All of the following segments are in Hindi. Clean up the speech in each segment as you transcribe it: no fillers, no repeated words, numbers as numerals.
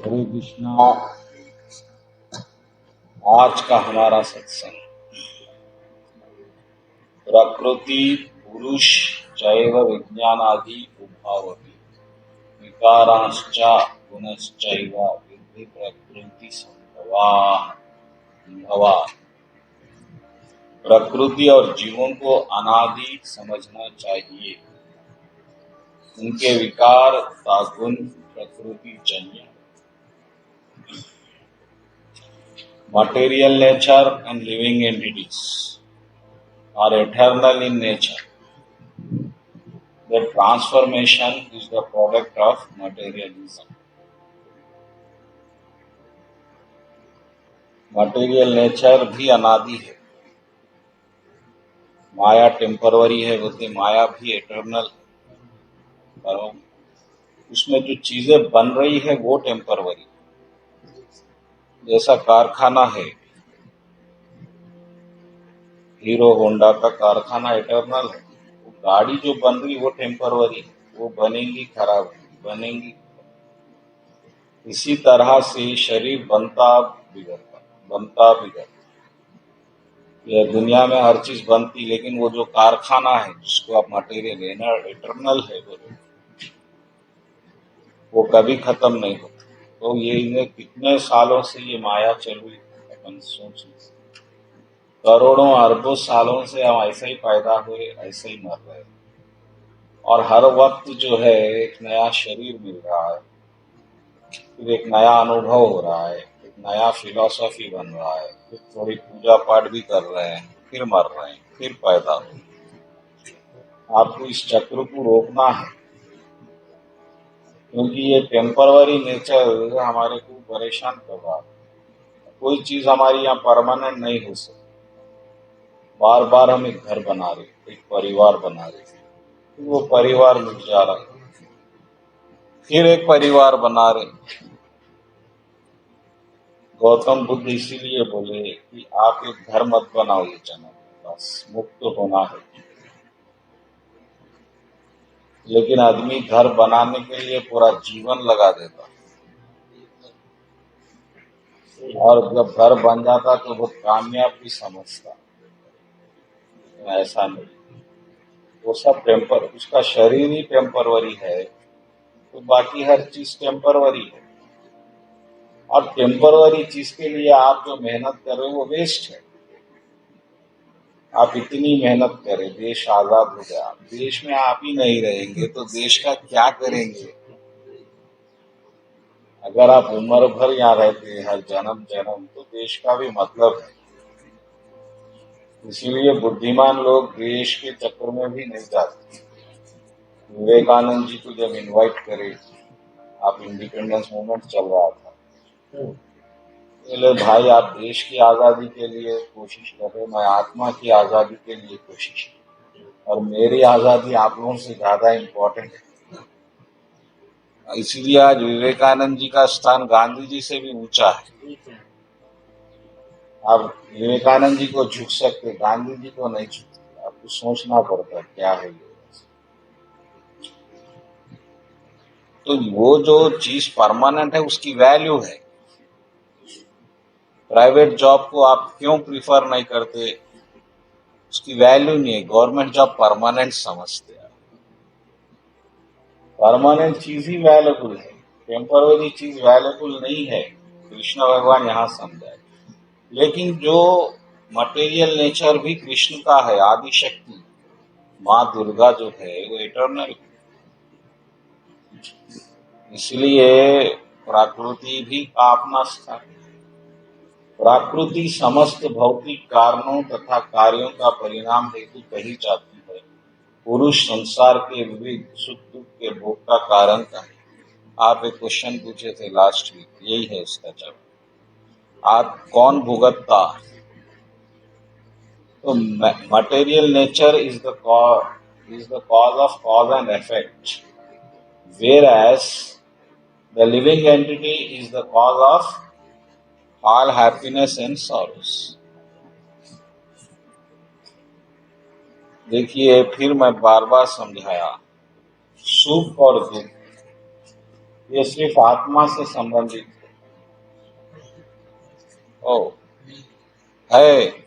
हरे कृष्णा। आज का हमारा सत्संग प्रकृति पुरुष चैव विज्ञानादि उभावपि विकाराश्च गुणश्चैव विद्धि प्रकृति संभवा। प्रकृति और जीवों को अनादि समझना चाहिए। उनके विकार का गुण प्रकृति चाहिए। Material nature and living entities are eternal in nature. Their transformation is the product of materialism. Material nature भी अनादि है। माया टेम्परवरी है, बोलते माया भी एटर्नल है। पर उसमें जो चीजें बन रही है वो टेम्परवरी। जैसा कारखाना है, हीरो होंडा का कारखाना एटर्नल है। वो गाड़ी जो बन रही वो टेम्परवरी है, वो बनेंगी खराब, बनेंगी। इसी तरह से शरीर बनता बिगड़ता। ये दुनिया में हर चीज बनती, लेकिन वो जो कारखाना है जिसको आप मटेरियल एटर्नल है बोलो, वो कभी खत्म नहीं होता। तो ये इन्हें कितने सालों से ये माया चल रही है, अपन सोच नहीं सकते। करोड़ों अरबों सालों से हम ऐसे ही पैदा हुए, ऐसे ही मर रहे हैं। और हर वक्त जो है एक नया शरीर मिल रहा है, फिर एक नया अनुभव हो रहा है, एक नया फिलॉसफी बन रहा है, फिर थोड़ी पूजा पाठ भी कर रहे हैं, फिर मर रहे हैं, फिर पैदा हो। आपको इस चक्र को रोकना है, क्योंकि ये टेम्परवरी नेचर हमारे को परेशान कर रहा है। कोई चीज हमारी यहाँ परमानेंट नहीं हो सकती। बार बार हम एक घर बना रहे, एक परिवार बना रहे, फिर वो परिवार मिट जा रहा है, फिर एक परिवार बना रहे। गौतम बुद्ध इसीलिए बोले कि आप एक घर मत बनाओ ये जन्म, बस मुक्त होना है। लेकिन आदमी घर बनाने के लिए पूरा जीवन लगा देता, और जब घर बन जाता तो वो कामयाब भी समझता। ऐसा नहीं, वो सब टेम्पर, उसका शरीर ही टेम्परवरी है, तो बाकी हर चीज टेम्परवरी है। और टेम्परवरी चीज के लिए आप जो मेहनत कर रहे हो वो वेस्ट है। आप इतनी मेहनत करें, देश आजाद हो गया, देश में आप ही नहीं रहेंगे तो देश का क्या करेंगे? अगर आप उम्र भर यहाँ रहते हैं, हर जन्म जन्म, तो देश का भी मतलब है। इसीलिए बुद्धिमान लोग देश के चक्कर में भी नहीं जाते। विवेकानंद जी को जब इनवाइट करे, आप इंडिपेंडेंस मूवमेंट चल रहा था, बोले भाई आप देश की आजादी के लिए कोशिश कर रहे, मैं आत्मा की आजादी के लिए कोशिश कर, और मेरी आजादी आप लोगों से ज्यादा इम्पोर्टेंट है। इसलिए आज विवेकानंद जी का स्थान गांधी जी से भी ऊंचा है। आप विवेकानंद जी को झुक सकते, गांधी जी को नहीं झुकते। आपको सोचना पड़ता क्या है ये। तो वो जो चीज परमानेंट है उसकी वैल्यू है। प्राइवेट जॉब को आप क्यों प्रिफर नहीं करते? उसकी वैल्यू नहीं है। गवर्नमेंट जॉब परमानेंट समझते हैं। परमानेंट चीज ही वैल्यूबल है, टेम्पररी चीज वैल्यूबल नहीं है। कृष्ण भगवान यहाँ समझाए। लेकिन जो मटेरियल नेचर भी कृष्ण का है, आदि शक्ति माँ दुर्गा जो है वो इटर्नल। इसलिए प्रकृति भी का अपना स्थान। प्रकृति समस्त भौतिक कारणों तथा कार्यों का परिणाम हेतु कही जाती है। पुरुष संसार के विविध सुख दुख के भोग का कारण का है। आप एक क्वेश्चन पूछे थे लास्ट वीक, यही है इसका जवाब। आप कौन भुगतता? तो material nature is the cause of cause and effect, whereas the living entity is the cause of all happiness and sorrows. देखिए, फिर मैं बार बार समझाया, सुख और दुख ये सिर्फ आत्मा से संबंधित है। ओ है,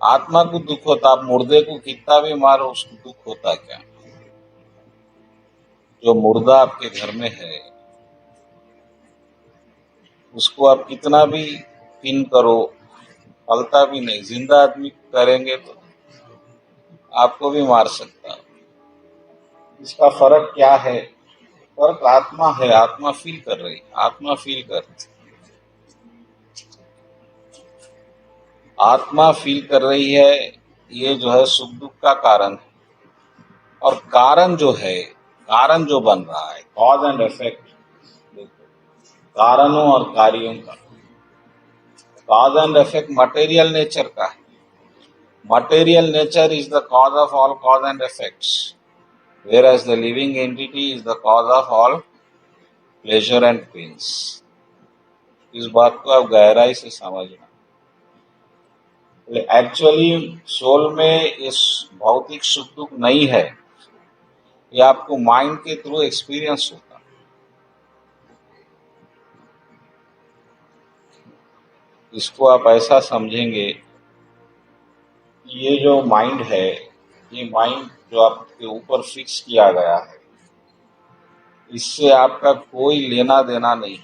आत्मा को दुख होता, आप मुर्दे को कितना भी मारो उसको दुख होता क्या? जो मुर्दा आपके घर में है उसको आप कितना भी पिन करो हलता भी नहीं, जिंदा आदमी करेंगे तो आपको भी मार सकता है। इसका फर्क क्या है? फर्क आत्मा है, आत्मा फील कर रही, आत्मा फील कर आत्मा फील कर रही है। ये जो है सुख दुख का कारण है। और कारण जो है, कारण जो बन रहा है, कॉज एंड इफेक्ट, देखो कारणों और कार्यों का, cause and effect material nature का है। Material nature is the cause of all cause and effects, whereas the living entity is the cause of all pleasure and pains. इस बात को आप गहराई से समझना। एक्चुअली सोल में इस भौतिक सुख दुख नहीं है, ये आपको माइंड के थ्रू एक्सपीरियंस होता। इसको आप ऐसा समझेंगे, ये जो माइंड है, ये माइंड जो आपके ऊपर फिक्स किया गया है, इससे आपका कोई लेना देना नहीं।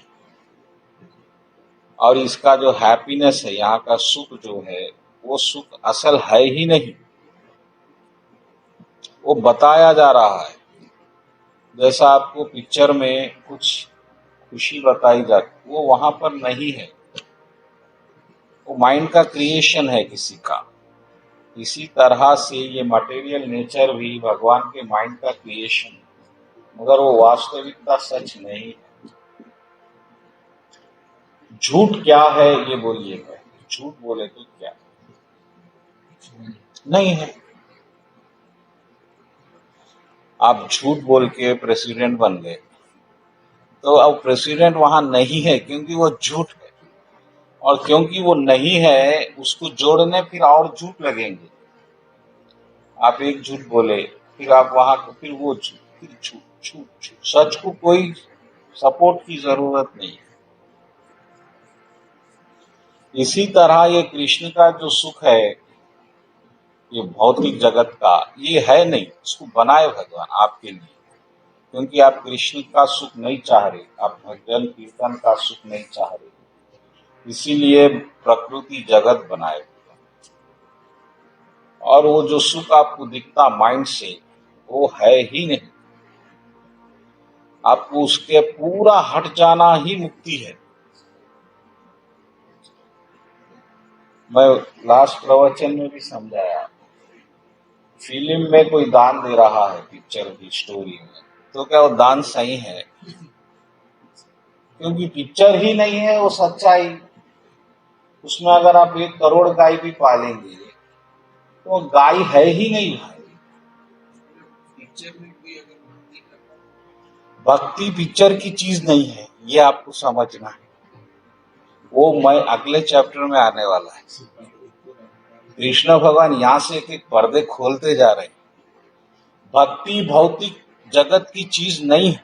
और इसका जो हैप्पीनेस है, यहाँ का सुख जो है, वो सुख असल है ही नहीं, वो बताया जा रहा है। जैसा आपको पिक्चर में कुछ खुशी बताई जाती, वो वहां पर नहीं है, वो माइंड का क्रिएशन है किसी का। इसी तरह से ये मटेरियल नेचर भी भगवान के माइंड का क्रिएशन है, मगर वो वास्तविकता सच नहीं है। झूठ क्या है ये बोलिएगा, झूठ बोले तो क्या नहीं है। आप झूठ बोल के प्रेसिडेंट बन गए, तो अब प्रेसिडेंट वहां नहीं है क्योंकि वो झूठ है, और क्योंकि वो नहीं है उसको जोड़ने फिर और झूठ लगेंगे। आप एक झूठ बोले, फिर आप वहां, फिर वो झूठ, फिर झूठ झूठ झूठ, सच को कोई सपोर्ट की जरूरत नहीं। इसी तरह ये कृष्ण का जो सुख है, ये भौतिक जगत का, ये है नहीं, इसको बनाए भगवान आपके लिए, क्योंकि आप कृष्ण का सुख नहीं चाह रहे, आप भजन कीर्तन का सुख नहीं चाह रहे, इसीलिए प्रकृति जगत बनाए। और वो जो सुख आपको दिखता माइंड से, वो है ही नहीं। आपको उसके पूरा हट जाना ही मुक्ति है। मैं लास्ट प्रवचन में भी समझाया, फिल्म में कोई दान दे रहा है पिक्चर की स्टोरी में, तो क्या वो दान सही है? क्योंकि पिक्चर ही नहीं है वो सच्चाई। उसमें अगर आप 1 करोड़ गाय भी पालेंगे तो गाय है ही नहीं भाई। पिक्चर में कोई अगर भक्ति पिक्चर की चीज नहीं है, ये आपको समझना है। वो मैं अगले चैप्टर में आने वाला है। कृष्ण भगवान यहाँ से एक एक पर्दे खोलते जा रहे हैं। भक्ति भौतिक जगत की चीज नहीं है।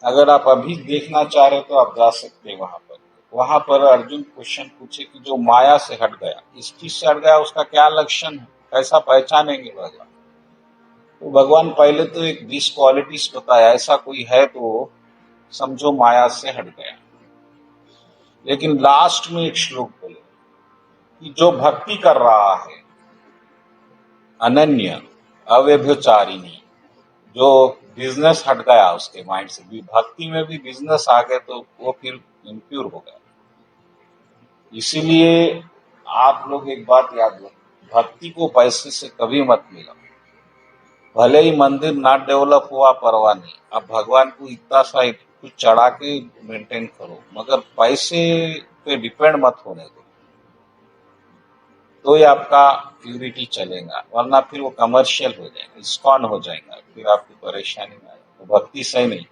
अगर आप अभी देखना चाह रहे तो आप जा सकते हैं वहां पर। वहां पर अर्जुन क्वेश्चन पूछे कि जो माया से हट गया, इस चीज से हट गया, उसका क्या लक्षण है, कैसा पहचानेंगे भगवान? तो भगवान पहले तो एक 20 क्वालिटीज बताया, ऐसा कोई है तो समझो माया से हट गया। लेकिन लास्ट में एक श्लोक बोले कि जो भक्ति कर रहा है, अनन्य अव्यभिचारिणी, जो बिजनेस हट गया उसके माइंड से, भी भक्ति में भी बिजनेस आ गए तो वो फिर इम्प्योर हो गया। इसीलिए आप लोग एक बात याद रखें, भक्ति को पैसे से कभी मत मिला। भले ही मंदिर ना डेवलप हुआ परवाह नहीं, आप भगवान को इतना सा कुछ चढ़ा के मेंटेन करो, मगर पैसे पे डिपेंड मत होने दो, तो ही आपका प्यूरिटी चलेगा, वरना फिर वो कमर्शियल हो जाएगा, इस्कॉन हो जाएगा, फिर आपकी परेशानी में आएगा। तो भक्ति सही नहीं।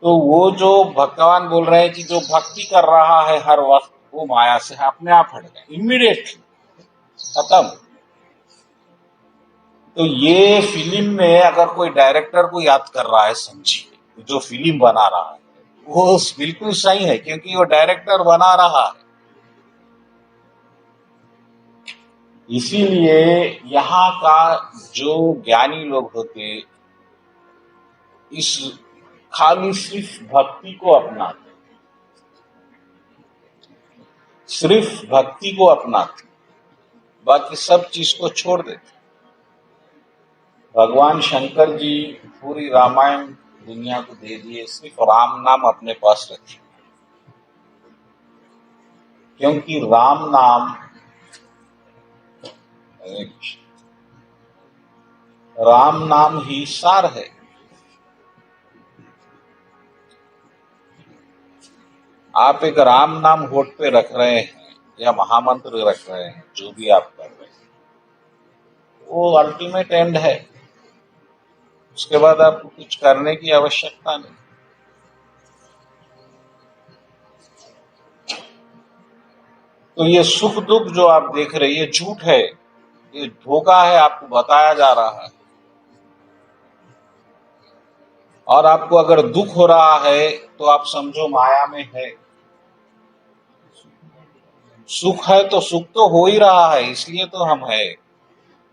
तो वो जो भगवान बोल रहे हैं कि जो भक्ति कर रहा है हर वक्त, वो माया से अपने आप हट गए, इमीडिएटली खत्म। तो ये फिल्म में अगर कोई डायरेक्टर को याद कर रहा है, समझिए जो फिल्म बना रहा है वो बिल्कुल सही है, क्योंकि वो डायरेक्टर बना रहा है। इसीलिए यहाँ का जो ज्ञानी लोग होते, इस खाली सिर्फ भक्ति को अपनाते, सिर्फ भक्ति को अपनाते, बाकी सब चीज को छोड़ देते। भगवान शंकर जी पूरी रामायण दुनिया को दे दिए, सिर्फ राम नाम अपने पास रखे, क्योंकि राम नाम, राम नाम ही सार है। आप एक राम नाम होठ पे रख रहे हैं या महामंत्र रख रहे हैं, जो भी आप कर रहे हैं, वो अल्टीमेट एंड है। उसके बाद आपको कुछ करने की आवश्यकता नहीं। तो ये सुख दुख जो आप देख रहे हैं, ये झूठ है, ये धोखा है, आपको बताया जा रहा है। और आपको अगर दुख हो रहा है तो आप समझो माया में है। सुख है तो सुख तो हो ही रहा है, इसलिए तो हम है।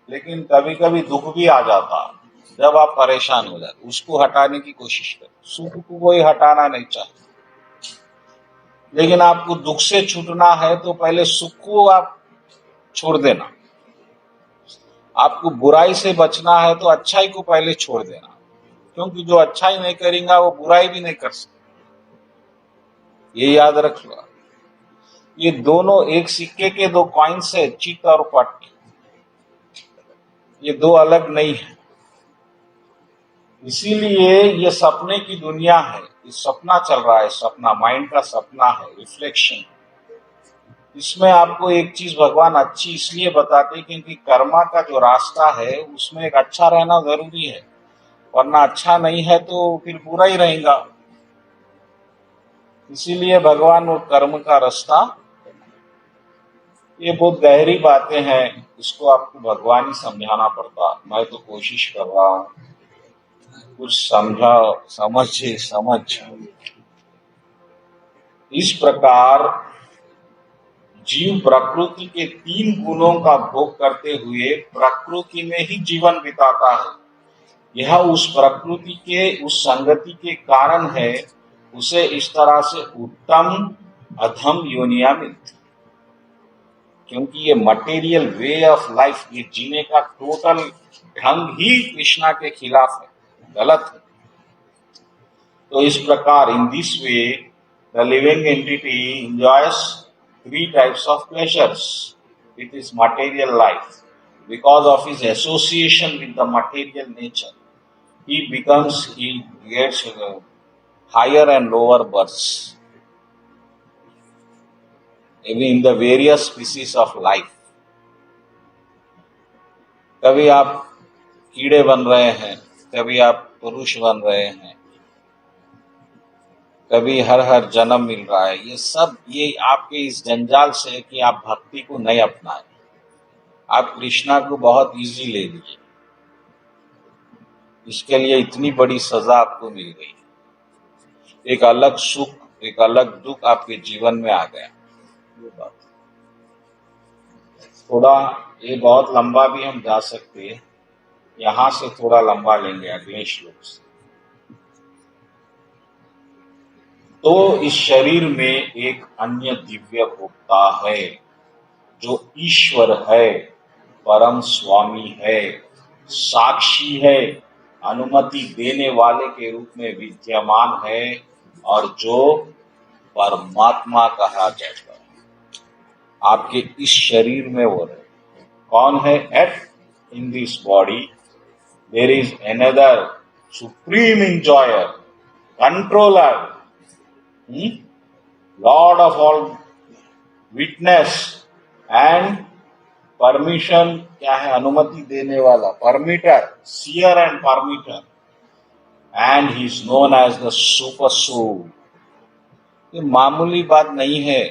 लेकिन कभी कभी दुख भी आ जाता, जब आप परेशान हो जाते, उसको हटाने की कोशिश करें। सुख को कोई हटाना नहीं चाहता, लेकिन आपको दुख से छूटना है तो पहले सुख को आप छोड़ देना। आपको बुराई से बचना है तो अच्छाई को पहले छोड़ देना, क्योंकि जो अच्छाई नहीं करेगा वो बुराई भी नहीं कर सकता। ये याद रखना। ये दोनों एक सिक्के के दो कॉइन्स है, चित और पट। ये दो अलग नहीं है। इसीलिए ये सपने की दुनिया है, ये सपना चल रहा है, सपना माइंड का सपना है, रिफ्लेक्शन। इसमें आपको एक चीज भगवान अच्छी इसलिए बताते क्योंकि कर्मा का जो रास्ता है उसमें एक अच्छा रहना जरूरी है, वरना अच्छा नहीं है तो फिर बुरा ही रहेगा। इसीलिए भगवान वो कर्म का रास्ता, ये बहुत गहरी बातें हैं, इसको आपको भगवान ही समझाना पड़ता। मैं तो कोशिश कर रहा हूँ कुछ समझ। इस प्रकार जीव प्रकृति के तीन गुणों का भोग करते हुए प्रकृति में ही जीवन बिताता है। यह उस प्रकृति के उस संगति के कारण है उसे इस तरह से उत्तम अधम योनियां मिलती, क्योंकि ये मटेरियल वे ऑफ लाइफ, ये जीने का टोटल ढंग ही कृष्णा के खिलाफ है, गलत है। तो इस प्रकार in this way the living entity enjoys three types of pleasures with his material life. Because of his association with the material nature, he gets higher and lower births in the various species of life. कभी आप कीड़े बन रहे हैं, कभी आप पुरुष बन रहे हैं, कभी हर जन्म मिल रहा है। ये सब ये आपके इस जंजाल से कि आप भक्ति को नहीं अपनाए, आप कृष्णा को बहुत इजी ले लिए, इसके लिए इतनी बड़ी सजा आपको मिल गई। एक अलग सुख, एक अलग दुख आपके जीवन में आ गया। ये बात थोड़ा, ये बहुत लंबा भी हम जा सकते हैं, यहां से थोड़ा लंबा लेंगे अगले श्लोक से। तो इस शरीर में एक अन्य दिव्य भोक्ता है जो ईश्वर है, परम स्वामी है, साक्षी है, अनुमति देने वाले के रूप में विद्यमान है, और जो परमात्मा कहा जाता है आपके इस शरीर में वो है। कौन है? Yet in this body there is another supreme enjoyer, controller, lord of all, witness and permission. क्या है? अनुमति देने वाला, permitter, seer and permitter, and he is known as the super soul. ये मामूली बात नहीं है,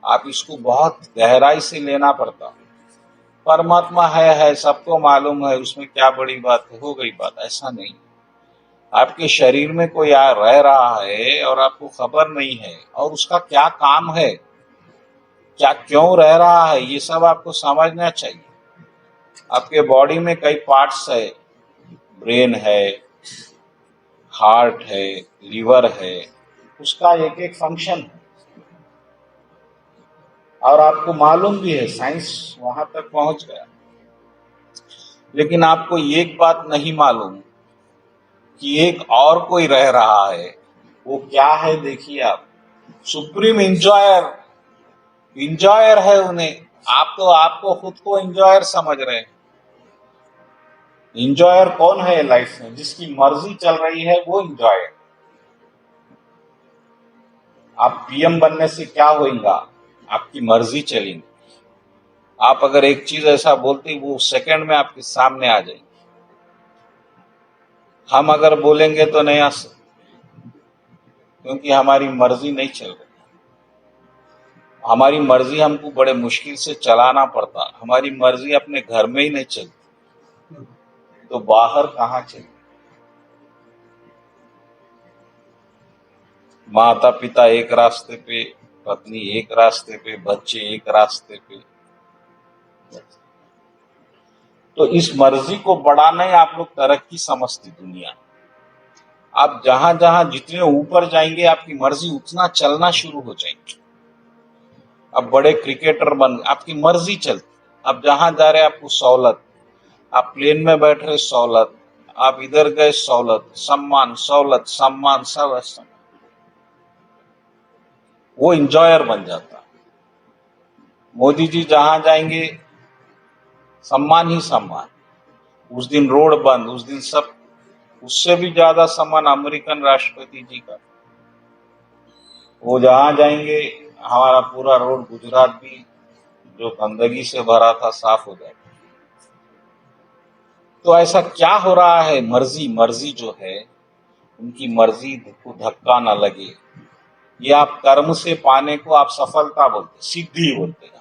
आप इसको बहुत गहराई से लेना पड़ता। परमात्मा है, सबको मालूम है, उसमें क्या बड़ी बात है, हो गई बात। ऐसा नहीं। आपके शरीर में कोई रह रहा है और आपको खबर नहीं है, और उसका क्या काम है, क्या क्यों रह रहा है, ये सब आपको समझना चाहिए। आपके बॉडी में कई पार्ट्स है, ब्रेन है, हार्ट है, लीवर है, उसका एक एक फंक्शन है, और आपको मालूम भी है, साइंस वहां तक पहुंच गया। लेकिन आपको एक बात नहीं मालूम कि एक और कोई रह रहा है। वो क्या है देखिए आप, सुप्रीम इंजॉयर। इंजॉयर है उन्हें, आप तो आपको खुद को इंजॉयर समझ रहे हैं। इंजॉयर कौन है लाइफ में? जिसकी मर्जी चल रही है वो इंजॉयर। आप पीएम बनने से क्या होगा? आपकी मर्जी चलेगी। आप अगर एक चीज ऐसा बोलते, वो सेकंड में आपके सामने आ जाएगी। हम अगर बोलेंगे तो नहीं आ सकते, क्योंकि हमारी मर्जी नहीं चल रही। हमारी मर्जी हमको बड़े मुश्किल से चलाना पड़ता। हमारी मर्जी अपने घर में ही नहीं चलती, तो बाहर कहाँ चलती? माता पिता एक रास्ते पे, पत्नी एक रास्ते पे, बच्चे एक रास्ते पे। तो इस मर्जी को बढ़ाना ही आप लोग तरक्की समझती दुनिया। आप जहां जहां जितने ऊपर जाएंगे, आपकी मर्जी उतना चलना शुरू हो जाएगी। अब बड़े क्रिकेटर बन, आपकी मर्जी चलती। अब जहां जा रहे आपको सहूलत, आप प्लेन में बैठ रहे सहूलत, आप इधर गए सहूलत, सम्मान सहूलत, सम्मान सब, वो इंजॉयर बन जाता। मोदी जी जहां जाएंगे सम्मान ही सम्मान। उस दिन रोड बंद, उस दिन सब। उससे भी ज्यादा सम्मान अमेरिकन राष्ट्रपति जी का। वो जहां जाएंगे, हमारा पूरा रोड गुजरात भी जो गंदगी से भरा था साफ हो जाएगा। तो ऐसा क्या हो रहा है? मर्जी मर्जी जो है, उनकी मर्जी को धक्का न लगे। ये आप कर्म से पाने को आप सफलता बोलते, सिद्धि बोलते हैं।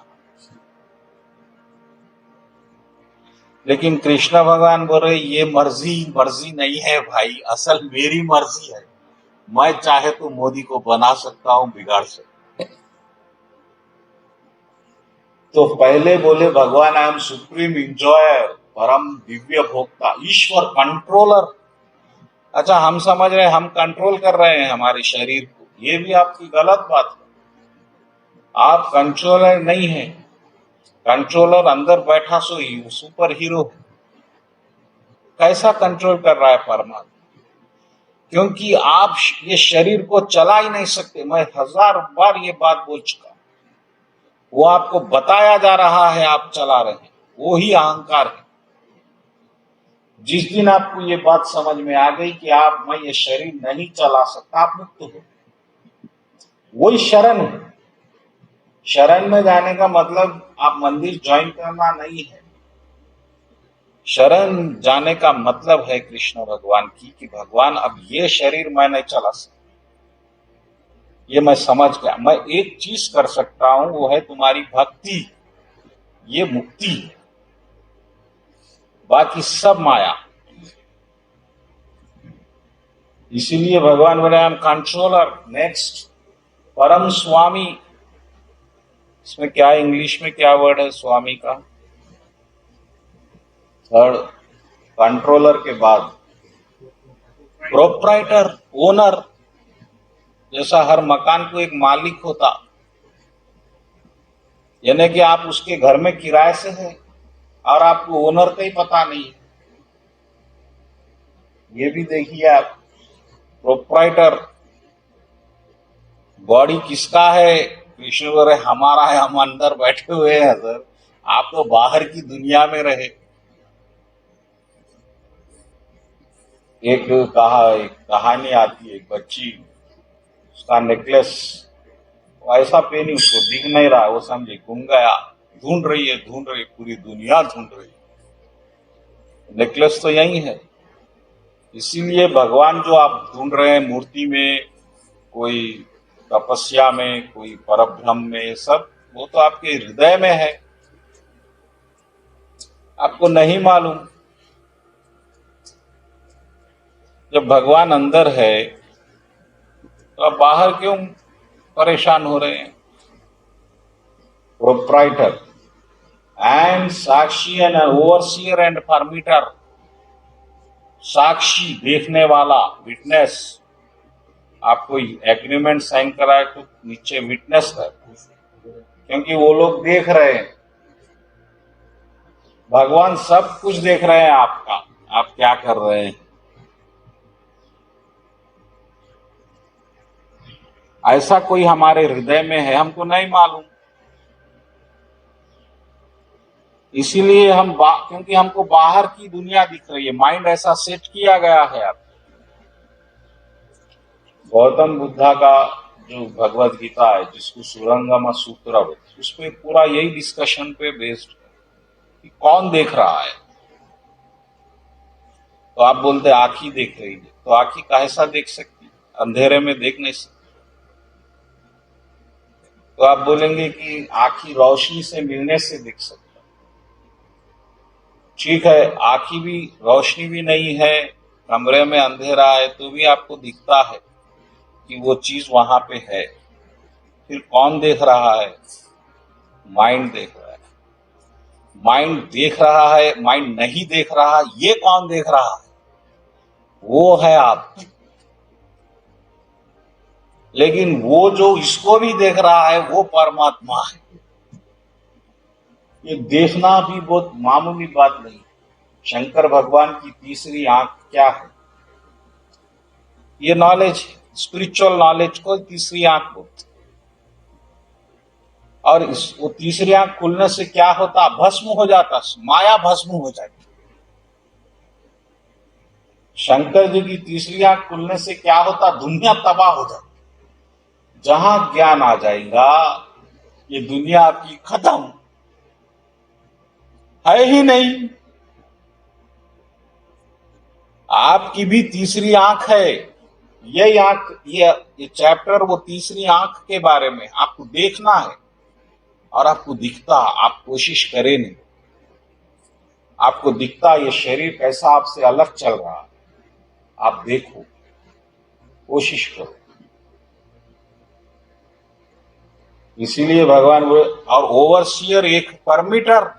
लेकिन कृष्ण भगवान बोल रहे ये मर्जी मर्जी नहीं है भाई, असल मेरी मर्जी है। मैं चाहे तो मोदी को बना सकता हूं, बिगाड़ सकता हूं। तो पहले बोले भगवान आई एम सुप्रीम इंजॉयर, परम दिव्य भोक्ता, ईश्वर कंट्रोलर। अच्छा, हम समझ रहे हैं हम कंट्रोल कर रहे हैं हमारे शरीर को। ये भी आपकी गलत बात है। आप कंट्रोलर नहीं है। कंट्रोलर अंदर बैठा सो सुपर हीरो है। कैसा कंट्रोल कर रहा है परमात्मा? क्योंकि आप ये शरीर को चला ही नहीं सकते। मैं 1000 बार ये बात बोल चुका। वो आपको बताया जा रहा है, आप चला रहे हैं, वो ही अहंकार है। जिस दिन आपको ये बात समझ में आ गई कि मैं ये शरीर नहीं चला सकता, आप मुक्त हो। वही शरण है। शरण में जाने का मतलब आप मंदिर ज्वाइन करना नहीं है। शरण जाने का मतलब है कृष्ण भगवान की, कि भगवान अब ये शरीर मैं नहीं चला सकता। ये मैं समझ गया। मैं एक चीज कर सकता हूं, वो है तुम्हारी भक्ति। ये मुक्ति है, बाकी सब माया। इसीलिए भगवान बोले आई एम कंट्रोलर। नेक्स्ट, परम स्वामी। इसमें क्या, इंग्लिश में क्या वर्ड है स्वामी का? थर्ड, कंट्रोलर के बाद प्रोप्राइटर, ओनर। जैसा हर मकान को एक मालिक होता, यानी कि आप उसके घर में किराए से हैं और आपको ओनर का ही पता नहीं। ये भी देखिए आप, प्रोप्राइटर। बॉडी किसका है? कृष्ण बोले हमारा है, हम अंदर बैठे हुए हैं सर, आप तो बाहर की दुनिया में रहे। एक कहानी आती है, एक बच्ची, उसका नेकलेस वो ऐसा पहनी, उसको दिख नहीं रहा, वो समझे गुम गया। ढूंढ रही है, ढूंढ रही, पूरी दुनिया ढूंढ रही। नेकलेस तो यही है। इसीलिए भगवान जो आप ढूंढ रहे हैं मूर्ति में, कोई तपस्या में, कोई परब्रह्म में, सब वो तो आपके हृदय में है। आपको नहीं मालूम। जब भगवान अंदर है तो आप बाहर क्यों परेशान हो रहे हैं? प्रोप्राइटर एंड साक्षी एंड ओवरसियर एंड परमिटर, साक्षी देखने वाला, विटनेस। आप कोई एग्रीमेंट साइन कराए तो नीचे विटनेस है, क्योंकि वो लोग देख रहे हैं। भगवान सब कुछ देख रहे हैं आपका, आप क्या कर रहे हैं। ऐसा कोई हमारे हृदय में है, हमको नहीं मालूम। इसीलिए क्योंकि हमको बाहर की दुनिया दिख रही है, माइंड ऐसा सेट किया गया है। आप गौतम बुद्धा का जो भगवत गीता है, जिसको सुरंगम सूत्र, उस पर पूरा यही डिस्कशन पे बेस्ड कि कौन देख रहा है। तो आप बोलते आंखी देख रही है, तो आंखी कैसा देख सकती? अंधेरे में देख नहीं सकती। तो आप बोलेंगे कि आंखी रोशनी से मिलने से देख सकती। ठीक है, आंखी भी, रोशनी भी नहीं है, कमरे में अंधेरा है, तो भी आपको दिखता है कि वो चीज वहां पे है। फिर कौन देख रहा है? माइंड देख रहा है। माइंड देख रहा है, माइंड नहीं देख रहा, ये कौन देख रहा है? वो है आप। लेकिन वो जो इसको भी देख रहा है वो परमात्मा है। ये देखना भी बहुत मामूली बात नहीं। शंकर भगवान की तीसरी आंख क्या है? ये नॉलेज है, स्पिरिचुअल नॉलेज को तीसरी आंख बोलते। और वो तीसरी आंख खुलने से क्या होता? भस्म हो जाता, माया भस्म हो जाती। शंकर जी की तीसरी आंख खुलने से क्या होता? दुनिया तबाह हो जाती। जहां ज्ञान आ जाएगा, ये दुनिया आपकी खत्म है ही नहीं। आपकी भी तीसरी आंख है। ये आंख, ये चैप्टर वो तीसरी आंख के बारे में आपको देखना है। और आपको दिखता, आप कोशिश करें नहीं, आपको दिखता ये शरीर कैसा आपसे अलग चल रहा है। आप देखो, कोशिश करो। इसीलिए भगवान बोले, और ओवरसियर एक परमिटर,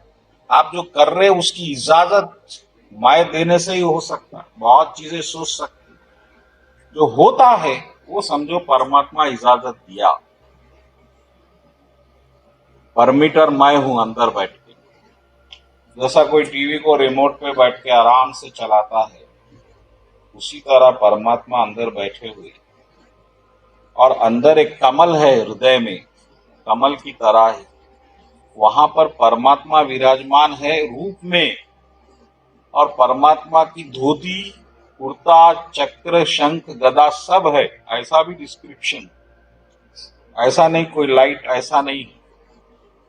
आप जो कर रहे हैं उसकी इजाजत माय देने से ही हो सकता है। बहुत चीजें सोच सकते, जो होता है वो समझो परमात्मा इजाजत दिया। परमिटर मैं हूं अंदर बैठ के। जैसा कोई टीवी को रिमोट पे बैठ के आराम से चलाता है, उसी तरह परमात्मा अंदर बैठे हुए। और अंदर एक कमल है हृदय में, कमल की तरह है, वहां पर परमात्मा विराजमान है रूप में। और परमात्मा की धोती, कुर्ता, चक्र, शंख, गदा सब है। ऐसा भी डिस्क्रिप्शन, ऐसा नहीं कोई लाइट, ऐसा नहीं।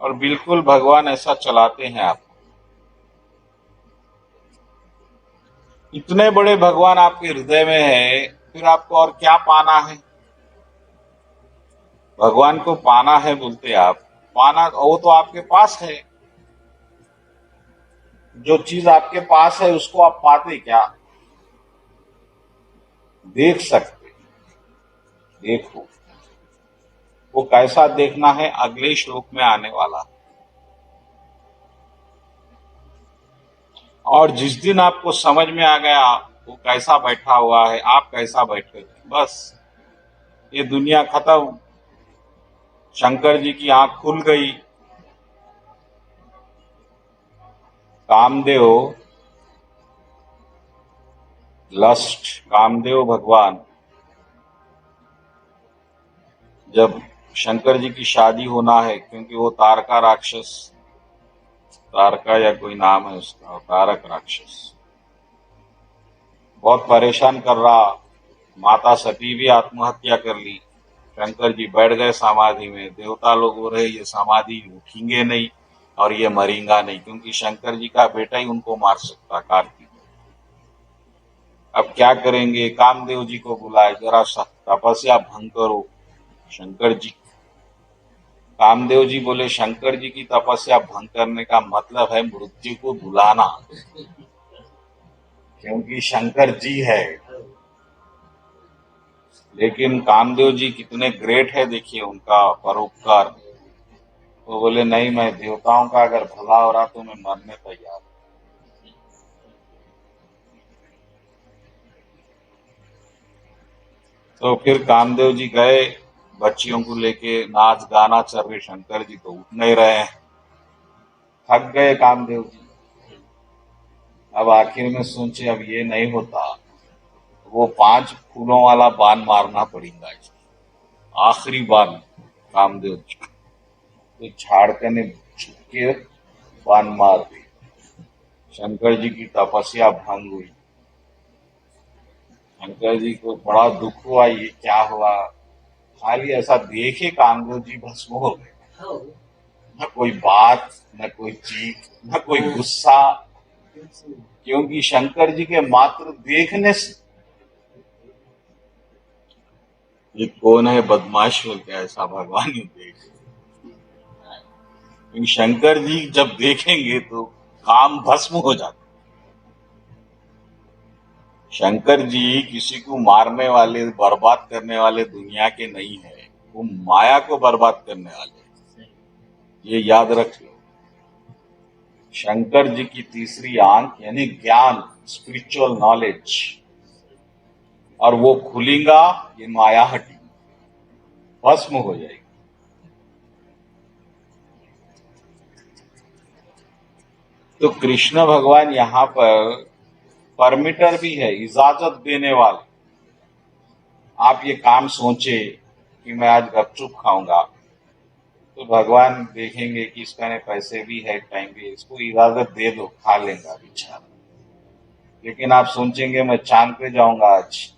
और बिल्कुल भगवान ऐसा चलाते हैं आप। इतने बड़े भगवान आपके हृदय में है, फिर आपको और क्या पाना है? भगवान को पाना है बोलते आप, पाना वो तो आपके पास है। जो चीज आपके पास है उसको आप पाते क्या? देख सकते। देखो, वो कैसा देखना है अगले श्लोक में आने वाला। और जिस दिन आपको समझ में आ गया वो कैसा बैठा हुआ है, आप कैसा बैठे, बस ये दुनिया खत्म। शंकर जी की आंख खुल गई। कामदेव, लस्ट, कामदेव भगवान जब शंकर जी की शादी होना है, क्योंकि वो तारका राक्षस, तारका या कोई नाम है उसका, तारक राक्षस बहुत परेशान कर रहा। माता सती भी आत्महत्या कर ली। शंकर जी बैठ गए समाधि में। देवता लोग बोल रहे ये समाधि उठेंगे नहीं और ये मरेगा नहीं, क्योंकि शंकर जी का बेटा ही उनको मार सकता, कार्तिक। अब क्या करेंगे? कामदेव जी को बुलाए, जरा सा तपस्या भंग करो। शंकर जी कामदेव जी बोले शंकर जी की तपस्या भंग करने का मतलब है मृत्यु को बुलाना, क्योंकि शंकर जी है। लेकिन कामदेव जी कितने ग्रेट है, देखिए उनका परोपकार। वो बोले नहीं, मैं देवताओं का अगर भला हो रहा तो मैं मरने तैयार हूं। तो फिर कामदेव जी गए बच्चियों को लेके, नाच गाना चल रहे, शंकर जी तो उठ नहीं रहे हैं। थक गए कामदेव जी। अब आखिर में सोचे अब ये नहीं होता, वो 5 फूलों वाला बाण मारना पड़ेगा, आखिरी बाण कामदेव जी। तो झाड़का ने छुप के बाण मार दी। शंकर जी की तपस्या भंग हुई। शंकर जी को बड़ा दुख हुआ, ये क्या हुआ। खाली ऐसा देखे कामदेव जी भस्म हो गए। न कोई बात, न कोई चीख, न कोई गुस्सा, क्योंकि शंकर जी के मात्र देखने से ये कौन है बदमाश हो क्या, ऐसा भगवान ही देख। क्योंकि शंकर जी जब देखेंगे तो काम भस्म हो जाता। शंकर जी किसी को मारने वाले, बर्बाद करने वाले दुनिया के नहीं है, वो माया को बर्बाद करने वाले, ये याद रख लो। शंकर जी की तीसरी आंख यानी ज्ञान, स्पिरिचुअल नॉलेज, और वो खुलेगा, ये माया हटी, भस्म हो जाएगी। तो कृष्ण भगवान यहाँ पर परमिटर भी है, इजाजत देने वाले। आप ये काम सोचे कि मैं आज गपचुप खाऊंगा, तो भगवान देखेंगे कि इसका ने पैसे भी है, टाइम भी है, इसको इजाजत दे दो, खा लेगा बेचारा। लेकिन आप सोचेंगे मैं चांद पे जाऊंगा आज,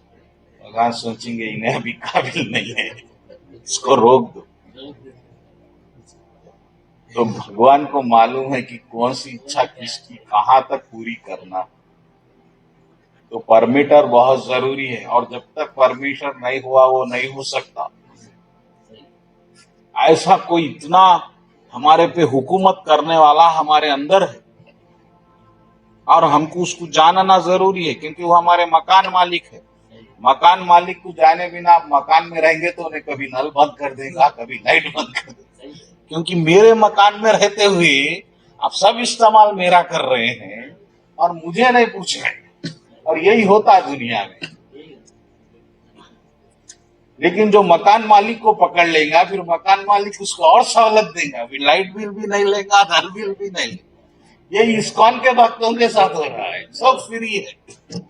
भगवान सोचेंगे इन्हें अभी काबिल नहीं है, इसको रोक दो। तो भगवान को मालूम है कि कौन सी इच्छा किसकी कहां तक पूरी करना। तो परमिटर बहुत जरूरी है, और जब तक परमिशन नहीं हुआ वो नहीं हो सकता। ऐसा कोई इतना हमारे पे हुकूमत करने वाला हमारे अंदर है, और हमको उसको जानना जरूरी है, क्योंकि वो हमारे मकान मालिक है। मकान मालिक को जाने बिना आप मकान में रहेंगे तो उन्हें कभी नल बंद कर देगा, कभी लाइट बंद कर देगा, क्योंकि मेरे मकान में रहते हुए आप सब इस्तेमाल मेरा कर रहे हैं और मुझे नहीं पूछ रहे। और यही होता है दुनिया में। लेकिन जो मकान मालिक को पकड़ लेगा, फिर मकान मालिक उसको और सहूलत देगा, फिर लाइट बिल भी नहीं लेगा, नल बिल भी नहीं लेगा। ये इस्कॉन के भक्तों के साथ हो रहा है, सब फ्री है।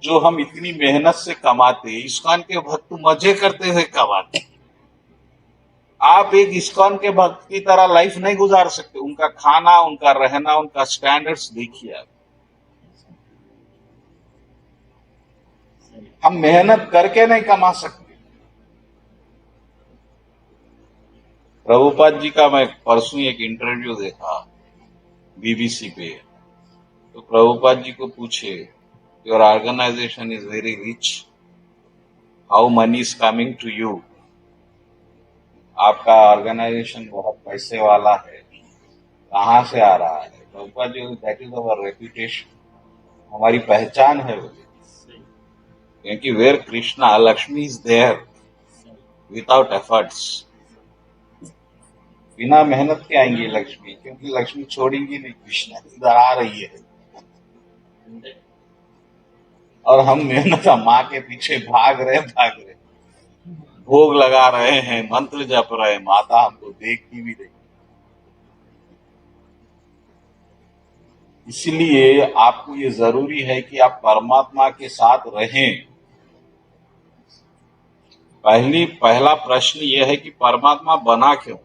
जो हम इतनी मेहनत से कमाते, इस्कॉन के भक्त मजे करते हुए कमाते। आप एक इस्कॉन के भक्त की तरह लाइफ नहीं गुजार सकते। उनका खाना, उनका रहना, उनका स्टैंडर्ड्स देखिए आप। हम मेहनत करके नहीं कमा सकते। प्रभुपाद जी का मैं परसों एक इंटरव्यू देखा बीबीसी पे। तो प्रभुपाद जी को पूछे, your organisation is very rich, how money is coming to you. आपका ऑर्गेनाइजेशन बहुत पैसे वाला है, कहाँ से आ रहा है। Prabhupada ji, that is our reputation, हमारी पहचान है वो। क्योंकि where Krishna, Lakshmi is there without efforts. बिना मेहनत के आएंगी लक्ष्मी, क्योंकि लक्ष्मी छोड़ेंगी नहीं, कृष्णा इधर आ रही है। और हम मेहनत माँ के पीछे भाग रहे, भोग लगा रहे हैं, मंत्र जप रहे हैं, माता हमको देखती भी नहीं। इसलिए आपको ये जरूरी है कि आप परमात्मा के साथ रहें। पहला प्रश्न यह है कि परमात्मा बना क्यों,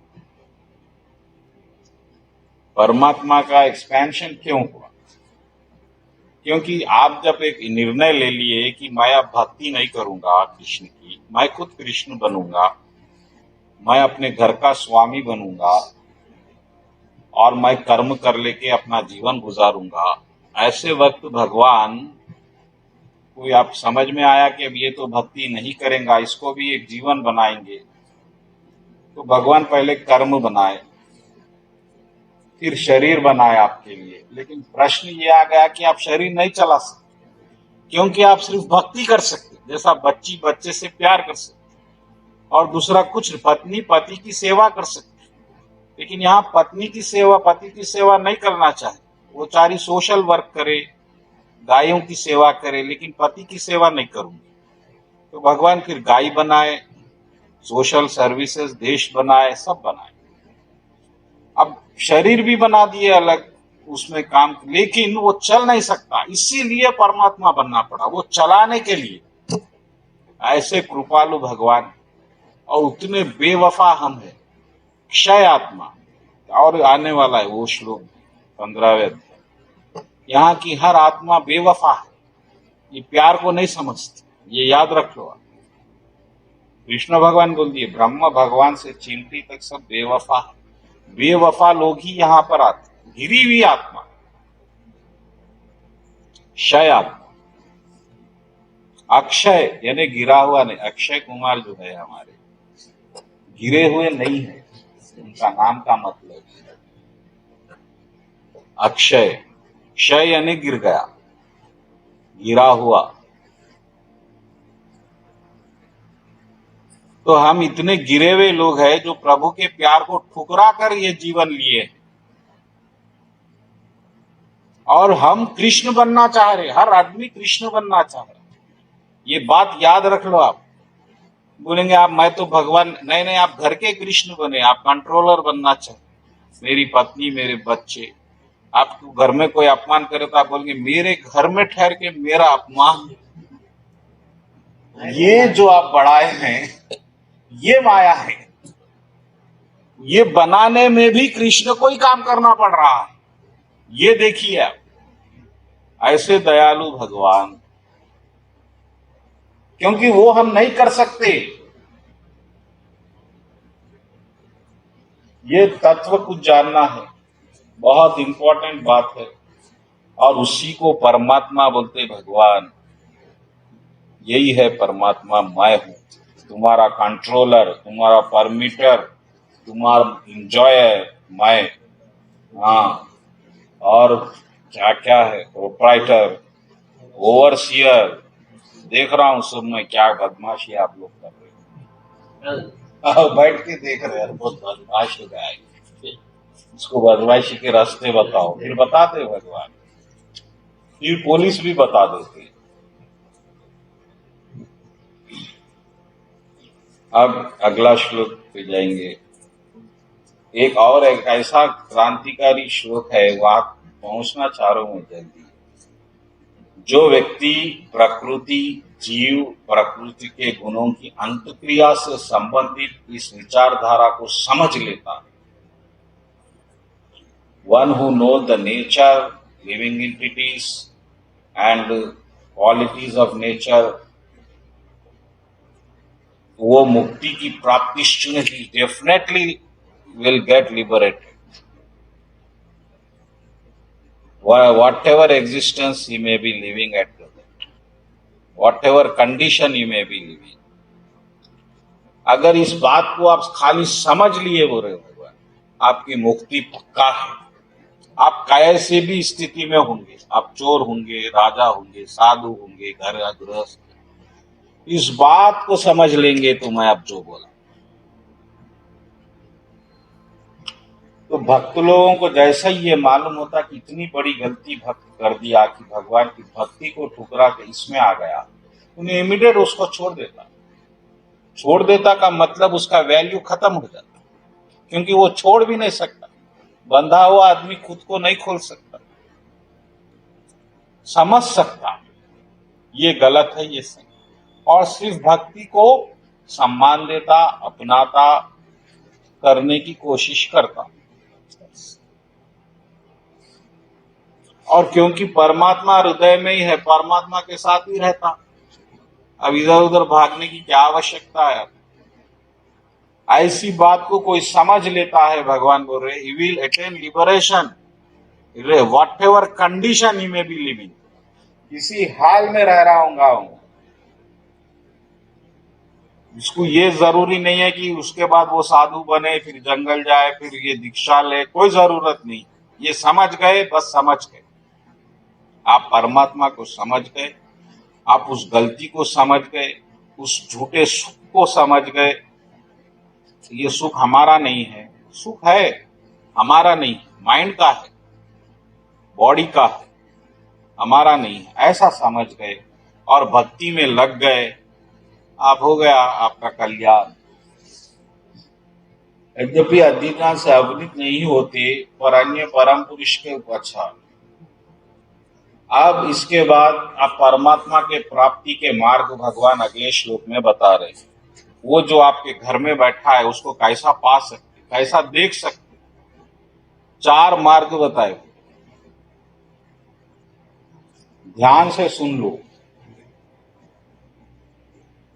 परमात्मा का एक्सपेंशन क्यों हुआ। क्योंकि आप जब एक निर्णय ले लिए कि मैं अब भक्ति नहीं करूंगा कृष्ण की, मैं खुद कृष्ण बनूंगा, मैं अपने घर का स्वामी बनूंगा और मैं कर्म कर लेके अपना जीवन गुजारूंगा, ऐसे वक्त भगवान कोई आप समझ में आया कि अब ये तो भक्ति नहीं करेगा, इसको भी एक जीवन बनाएंगे। तो भगवान पहले कर्म बनाए, फिर शरीर बनाए आपके लिए। लेकिन प्रश्न ये आ गया कि आप शरीर नहीं चला सकते, क्योंकि आप सिर्फ भक्ति कर सकते, जैसा बच्ची बच्चे से प्यार कर सकते, और दूसरा कुछ पत्नी पति की सेवा कर सकती। लेकिन यहाँ पत्नी की सेवा पति की सेवा नहीं करना चाहे, वो चाहे सोशल वर्क करे, गायों की सेवा करे, लेकिन पति की सेवा नहीं करूंगी। तो भगवान फिर गाय बनाए, सोशल सर्विसेज देश बनाए, सब बनाए। अब शरीर भी बना दिए अलग, उसमें काम, लेकिन वो चल नहीं सकता, इसीलिए परमात्मा बनना पड़ा, वो चलाने के लिए। ऐसे कृपालु भगवान, और उतने बेवफा हम हैं, क्षय आत्मा। और आने वाला है वो श्लोक 15वें, यहाँ की हर आत्मा बेवफा है, ये प्यार को नहीं समझती, ये याद रख लो आप। विष्णु भगवान बोल दिए ब्रह्म भगवान से चिंटी तक सब बेवफा है, बेवफा लोग ही यहाँ पर आते, गिरी हुई आत्मा, क्षय आत्मा। अक्षय यानी गिरा हुआ नहीं, अक्षय कुमार जो है हमारे, गिरे हुए नहीं है, उनका नाम का मतलब अक्षय। क्षय यानी गिर गया, गिरा हुआ। तो हम इतने गिरे हुए लोग हैं जो प्रभु के प्यार को ठुकरा कर ये जीवन लिए, और हम कृष्ण बनना चाह रहे, हर आदमी कृष्ण बनना चाह रहे। ये बात याद रख लो आप। बोलेंगे आप मैं तो भगवान, नहीं नहीं, आप घर के कृष्ण बने, आप कंट्रोलर बनना चाहे, मेरी पत्नी मेरे बच्चे। आपको घर में कोई अपमान करे तो आप बोलेंगे मेरे घर में ठहर के मेरा अपमान। ये जो आप बढ़ाए हैं ये माया है, ये बनाने में भी कृष्ण को ही काम करना पड़ रहा है। ये देखिए आप, ऐसे दयालु भगवान, क्योंकि वो हम नहीं कर सकते। ये तत्व कुछ जानना है, बहुत इंपॉर्टेंट बात है, और उसी को परमात्मा बोलते। भगवान यही है परमात्मा, मैं हूं तुम्हारा कंट्रोलर, तुम्हारा परमिटर, तुम्हारा इंजॉयर मैं। हाँ, और क्या क्या है, प्रोप्राइटर, ओवरसियर। देख रहा हूं सब में क्या बदमाशी आप लोग कर रहे हो, बैठ के देख रहे हैं, बहुत बदमाश हो गया है। इसको बदमाशी के रास्ते बताओ, फिर बताते भगवान, फिर पुलिस भी बता देती। अब अगला श्लोक पे जाएंगे। एक ऐसा क्रांतिकारी श्लोक है, वहां पहुंचना चारों में जल्दी। जो व्यक्ति प्रकृति, जीव, प्रकृति के गुणों की अंतक्रिया से संबंधित इस विचारधारा को समझ लेता, one who knows the nature, living entities and qualities of nature, वो मुक्ति की प्राप्ति definitely will get liberated. Whatever existence he may be living at present, whatever condition he may be living, अगर इस बात को आप खाली समझ लिए बोल रहे भगवान, आपकी मुक्ति पक्का है। आप कैसे भी स्थिति में होंगे, आप चोर होंगे, राजा होंगे, साधु होंगे, घर गृहस्थ, इस बात को समझ लेंगे तो मैं अब जो बोला। तो भक्त लोगों को जैसा ही ये मालूम होता कि इतनी बड़ी गलती भक्त कर दिया कि भगवान की भक्ति को ठुकरा के इसमें आ गया, उन्हें इमीडिएट उसको छोड़ देता। छोड़ देता का मतलब उसका वैल्यू खत्म हो जाता, क्योंकि वो छोड़ भी नहीं सकता। बंधा हुआ आदमी खुद को नहीं खोल सकता, समझ सकता ये गलत है, ये सही, और सिर्फ भक्ति को सम्मान देता, अपनाता, करने की कोशिश करता। और क्योंकि परमात्मा हृदय में ही है, परमात्मा के साथ ही रहता, अब इधर उधर भागने की क्या आवश्यकता है। ऐसी बात को कोई समझ लेता है, भगवान बोल रहे he will attain liberation whatever condition he may be living, किसी हाल में रह रहा हूँ। इसको ये जरूरी नहीं है कि उसके बाद वो साधु बने, फिर जंगल जाए, फिर ये दीक्षा ले, कोई जरूरत नहीं। ये समझ गए, बस समझ गए। आप परमात्मा को समझ गए, आप उस गलती को समझ गए, उस झूठे सुख को समझ गए। ये सुख हमारा नहीं है, सुख है हमारा नहीं है, माइंड का है, बॉडी का है, हमारा नहीं है, ऐसा समझ गए और भक्ति में लग गए, आप हो गया आपका कल्याण। यद्यपि अधिकांश अवनीत नहीं होते, पर अन्य परम पुरुष के उपचार। अब इसके बाद आप परमात्मा के प्राप्ति के मार्ग भगवान अगले श्लोक में बता रहे हैं। वो जो आपके घर में बैठा है उसको कैसा पा सकते, कैसा देख सकते, 4 मार्ग बताए। ध्यान से सुन लो।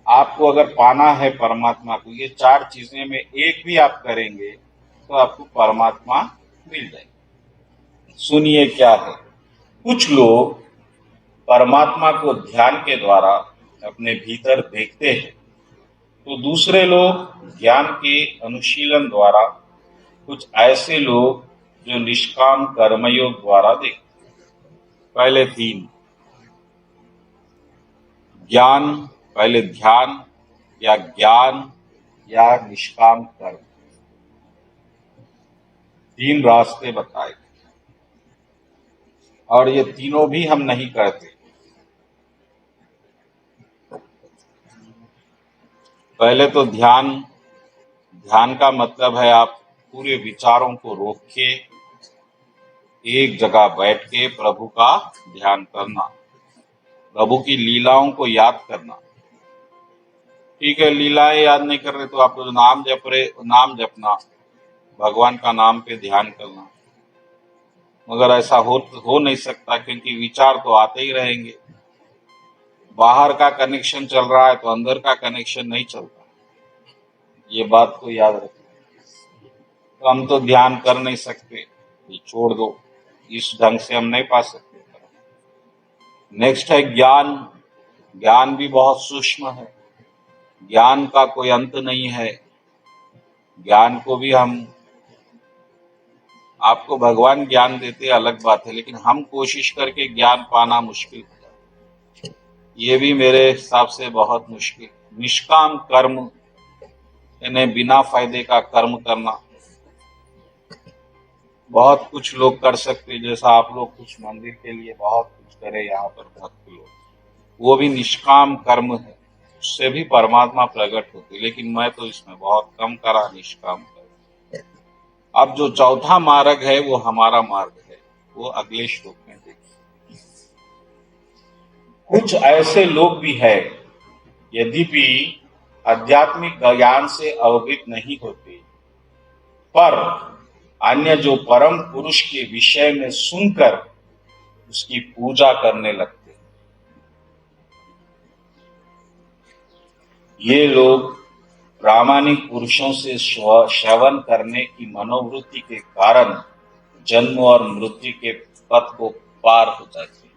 आपको अगर पाना है परमात्मा को, ये 4 चीजें में एक भी आप करेंगे तो आपको परमात्मा मिल जाएगी। सुनिए क्या है। कुछ लोग परमात्मा को ध्यान के द्वारा अपने भीतर देखते हैं, तो दूसरे लोग ज्ञान के अनुशीलन द्वारा, कुछ ऐसे लोग जो निष्काम कर्मयोग द्वारा देखते हैं। पहले 3 ज्ञान, पहले ध्यान या ज्ञान या निष्काम कर्म, 3 रास्ते बताए और ये तीनों भी हम नहीं करते। पहले तो ध्यान। ध्यान का मतलब है आप पूरे विचारों को रोक के एक जगह बैठ के प्रभु का ध्यान करना, प्रभु की लीलाओं को याद करना। ठीक है, लीलाएं याद नहीं कर रहे तो आप जो नाम जप रहे, नाम जपना, भगवान का नाम पे ध्यान करना। मगर ऐसा हो नहीं सकता, क्योंकि विचार तो आते ही रहेंगे। बाहर का कनेक्शन चल रहा है तो अंदर का कनेक्शन नहीं चलता, ये बात को याद रखना। तो हम तो ध्यान कर नहीं सकते, ये छोड़ दो, इस ढंग से हम नहीं पा सकते। नेक्स्ट है ज्ञान। ज्ञान भी बहुत सूक्ष्म है, ज्ञान का कोई अंत नहीं है। ज्ञान को भी हम, आपको भगवान ज्ञान देते अलग बात है, लेकिन हम कोशिश करके ज्ञान पाना मुश्किल हो जाता है। ये भी मेरे हिसाब से बहुत मुश्किल। निष्काम कर्म यानी बिना फायदे का कर्म करना, बहुत कुछ लोग कर सकते, जैसा आप लोग कुछ मंदिर के लिए बहुत कुछ करे, यहाँ पर भक्त लोग, वो भी निष्काम कर्म है, उससे भी परमात्मा प्रकट होते। लेकिन मैं तो इसमें बहुत कम करा निष्काम कर्म। अब जो चौथा मार्ग है वो हमारा मार्ग है, वो अगले श्लोक में देखिए। कुछ ऐसे लोग भी है, यद्यपि आध्यात्मिक ज्ञान से अवगत नहीं होते, पर अन्य जो परम पुरुष के विषय में सुनकर उसकी पूजा करने लगते। ये लोग प्रामाणिक पुरुषों से श्रवण करने की मनोवृत्ति के कारण जन्म और मृत्यु के पथ को पार हो जाते हैं।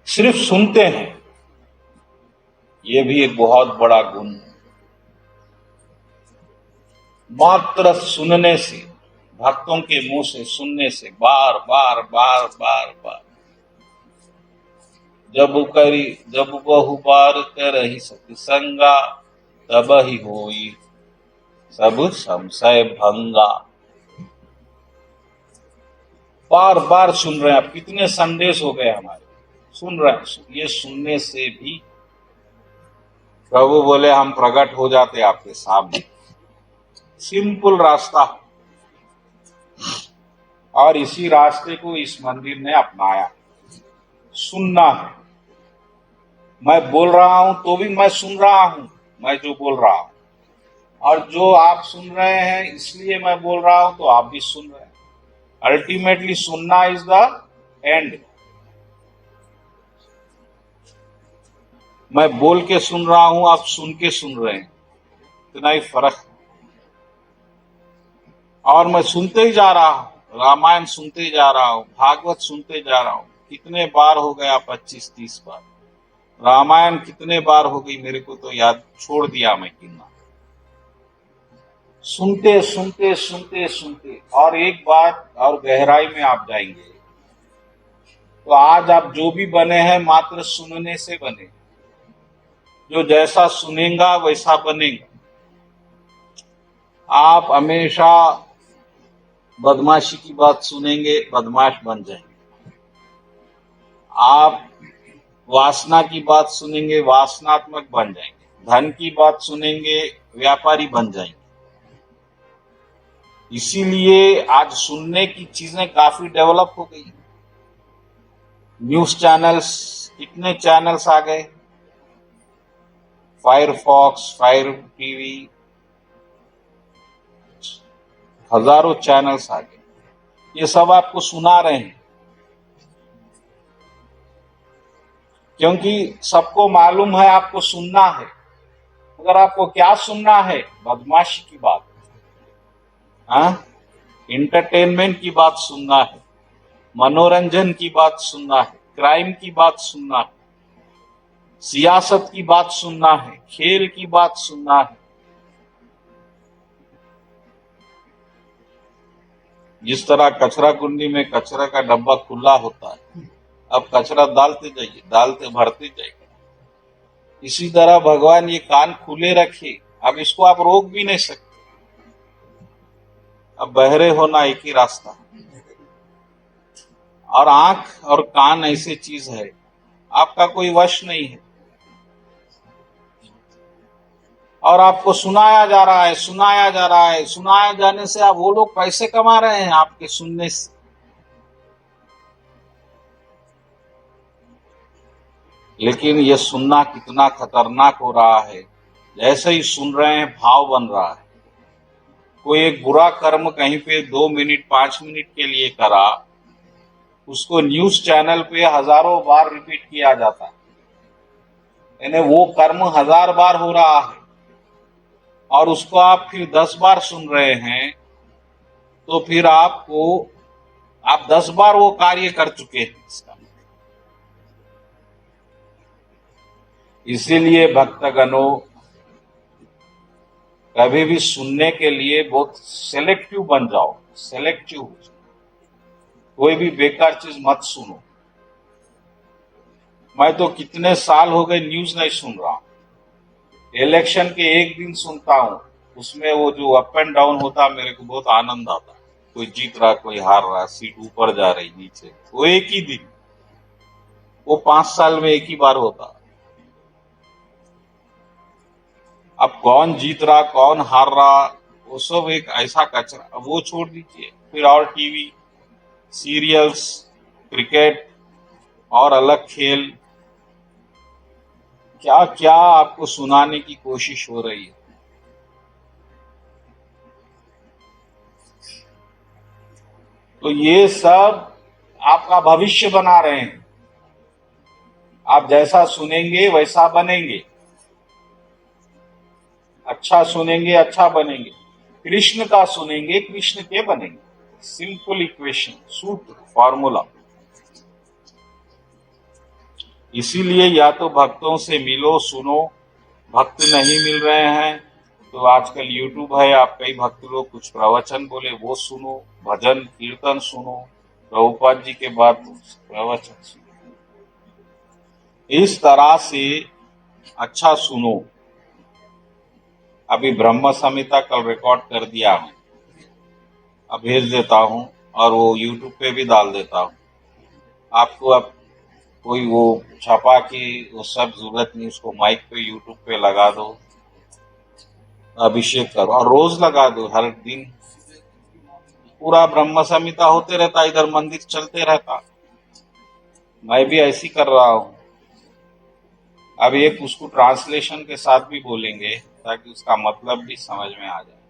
सिर्फ सुनते हैं, ये भी एक बहुत बड़ा गुण है। मात्र सुनने से, भक्तों के मुंह से सुनने से, बार बार बार बार बार, जब बहु बार करहि सत्संगा, तब ही होई सब संशय भंगा। बार बार सुन रहे हैं आप, कितने संदेश हो गए हमारे, सुन रहे हैं। ये सुनने से भी प्रभु बोले हम प्रकट हो जाते आपके सामने। सिंपल रास्ता, और इसी रास्ते को इस मंदिर ने अपनाया। सुनना है, मैं बोल रहा हूं तो भी मैं सुन रहा हूं, मैं जो बोल रहा हूं, और जो आप सुन रहे हैं इसलिए मैं बोल रहा हूं तो आप भी सुन रहे हैं। अल्टीमेटली सुनना इज द एंड। मैं बोल के सुन रहा हूं, आप सुन के सुन रहे हैं, इतना ही फर्क है। और मैं सुनते ही जा रहा हूं, रामायण सुनते ही जा रहा हूं, भागवत सुनते जा रहा हूं। कितने बार हो गया, 25-30 बार। रामायण कितने बार हो गई मेरे को तो याद, छोड़ दिया मैं गिनना। सुनते सुनते सुनते सुनते, और एक बात और गहराई में आप जाएंगे तो आज आप जो भी बने हैं मात्र सुनने से बने। जो जैसा सुनेगा वैसा बनेगा। आप हमेशा बदमाशी की बात सुनेंगे, बदमाश बन जाएंगे। आप वासना की बात सुनेंगे, वासनात्मक बन जाएंगे। धन की बात सुनेंगे, व्यापारी बन जाएंगे। इसीलिए आज सुनने की चीजें काफी डेवलप हो गई। न्यूज चैनल्स, कितने चैनल्स आ गए, फायरफॉक्स, फायर टीवी, हजारों चैनल्स आ गए। ये सब आपको सुना रहे हैं, क्योंकि सबको मालूम है आपको सुनना है। अगर आपको क्या सुनना है, बदमाशी की बात, हाँ, इंटरटेनमेंट की बात सुनना है, मनोरंजन की बात सुनना है, क्राइम की बात सुनना है, सियासत की बात सुनना है, खेल की बात सुनना है। जिस तरह कचरा कुंडी में कचरा का डब्बा खुला होता है, अब कचरा डालते जाइए, डालते भरते जाइए। इसी तरह भगवान ये कान खुले रखे, अब इसको आप रोक भी नहीं सकते। अब बहरे होना एक ही रास्ता है। और आंख और कान ऐसी चीज है, आपका कोई वश नहीं है। और आपको सुनाया जा रहा है, सुनाया जा रहा है, सुनाया जाने से आप वो लोग पैसे कमा रहे हैं आपके सुनने से। लेकिन ये सुनना कितना खतरनाक हो रहा है। जैसे ही सुन रहे हैं भाव बन रहा है। कोई एक बुरा कर्म कहीं पे 2 मिनट 5 मिनट के लिए करा, उसको न्यूज चैनल पे हजारों बार रिपीट किया जाता है। यानी वो कर्म 1000 बार हो रहा है और उसको आप फिर 10 बार सुन रहे हैं, तो फिर आप 10 बार वो कार्य कर चुके हैं इसका। इसीलिए भक्तगणों, कभी भी सुनने के लिए बहुत सेलेक्टिव बन जाओ, सेलेक्टिव। कोई भी बेकार चीज मत सुनो। मैं तो कितने साल हो गए न्यूज नहीं सुन रहा हूं। इलेक्शन के एक दिन सुनता हूं, उसमें वो जो अप एंड डाउन होता है मेरे को बहुत आनंद आता है। कोई जीत रहा, कोई हार रहा, सीट ऊपर जा रही, नीचे, वो एक ही दिन, वो 5 साल में एक ही बार होता। अब कौन जीत रहा, कौन हार रहा, वो सब एक ऐसा कचरा, अब वो छोड़ दीजिए। फिर और टीवी, सीरियल्स, क्रिकेट और अलग खेल, क्या क्या आपको सुनाने की कोशिश हो रही है। तो ये सब आपका भविष्य बना रहे हैं। आप जैसा सुनेंगे वैसा बनेंगे। अच्छा सुनेंगे, अच्छा बनेंगे। कृष्ण का सुनेंगे, कृष्ण के बनेंगे। सिंपल इक्वेशन, सूत्र, फॉर्मूला। इसीलिए या तो भक्तों से मिलो, सुनो। भक्त नहीं मिल रहे हैं तो आजकल यूट्यूब है, आप कई भक्त लोग कुछ प्रवचन बोले वो सुनो, भजन कीर्तन सुनो, प्रभुपाद जी के बाद प्रवचन सुनो। इस तरह से अच्छा सुनो। अभी ब्रह्म संहिता कल रिकॉर्ड कर दिया मैं, अब भेज देता हूं और वो यूट्यूब पे भी डाल देता हूं। आपको अब कोई वो छपा के वो सब जरूरत नहीं, उसको माइक पे यूट्यूब पे लगा दो, अभिषेक करो और रोज लगा दो, हर दिन पूरा ब्रह्म संहिता होते रहता, इधर मंदिर चलते रहता। मैं भी ऐसी कर रहा हूं। अब एक उसको ट्रांसलेशन के साथ भी बोलेंगे ताकि उसका मतलब भी समझ में आ जाए।